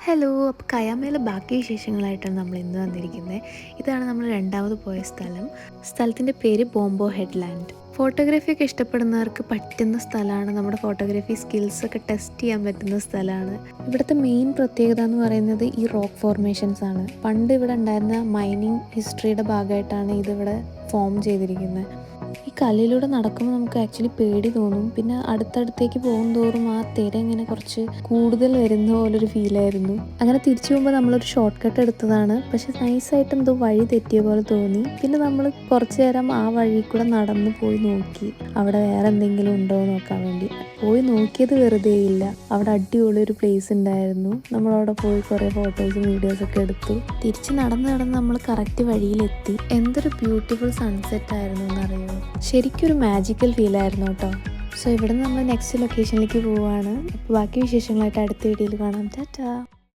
Hello. അപ്പോൾ കയാമയിലെ ബാക്കി വിശേഷങ്ങളായിട്ടാണ് നമ്മൾ ഇന്ന് വന്നിരിക്കുന്നത്. ഇതാണ് നമ്മൾ രണ്ടാമത് പോയ സ്ഥലം. സ്ഥലത്തിൻ്റെ പേര് ബോംബോ ഹെഡ്ലാൻഡ്. ഫോട്ടോഗ്രാഫിയൊക്കെ ഇഷ്ടപ്പെടുന്നവർക്ക് പറ്റുന്ന സ്ഥലമാണ്. നമ്മുടെ ഫോട്ടോഗ്രാഫി സ്കിൽസൊക്കെ ടെസ്റ്റ് ചെയ്യാൻ പറ്റുന്ന സ്ഥലമാണ്. ഇവിടുത്തെ മെയിൻ പ്രത്യേകത എന്ന് പറയുന്നത് ഈ റോക്ക് ഫോർമേഷൻസ് ആണ്. പണ്ട് ഇവിടെ ഉണ്ടായിരുന്ന മൈനിങ് ഹിസ്റ്ററിയുടെ ഭാഗമായിട്ടാണ് ഇതിവിടെ ഫോം ചെയ്തിരിക്കുന്നത്. ഈ കല്ലിലൂടെ നടക്കുമ്പോൾ നമുക്ക് ആക്ച്വലി പേടി തോന്നും. പിന്നെ അടുത്തടുത്തേക്ക് പോകും തോറും ആ തിര ഇങ്ങനെ കുറച്ച് കൂടുതൽ വരുന്ന പോലൊരു ഫീലായിരുന്നു. അങ്ങനെ തിരിച്ചു പോകുമ്പോൾ നമ്മളൊരു ഷോർട്ട് കട്ട് എടുത്തതാണ്. പക്ഷെ നൈസായിട്ട് എന്തോ വഴി തെറ്റിയ പോലെ തോന്നി. പിന്നെ നമ്മൾ കുറച്ച് നേരം ആ വഴി കൂടെ നടന്ന് പോയി നോക്കി, അവിടെ വേറെ എന്തെങ്കിലും ഉണ്ടോ എന്ന് നോക്കാൻ വേണ്ടി. പോയി നോക്കിയത് വെറുതെ ഇല്ല. അവിടെ അടിപൊളി ഒരു പ്ലേസ് ഉണ്ടായിരുന്നു. നമ്മളവിടെ പോയി കുറേ ഫോട്ടോസും വീഡിയോസൊക്കെ എടുത്തു. തിരിച്ച് നടന്ന് നമ്മൾ കറക്റ്റ് വഴിയിലെത്തി. എന്തൊരു ബ്യൂട്ടിഫുൾ സൺസെറ്റ് ആയിരുന്നു എന്നറിയോ. ശരിക്കൊരു മാജിക്കൽ ഫീലായിരുന്നു കേട്ടോ. സോ ഇവിടെ നിന്ന് നമ്മൾ നെക്സ്റ്റ് ലൊക്കേഷനിലേക്ക് പോവുകയാണ്. അപ്പോൾ ബാക്കി വിശേഷങ്ങളായിട്ട് അടുത്ത വീഡിയോയിൽ കാണാം. ടാറ്റാ.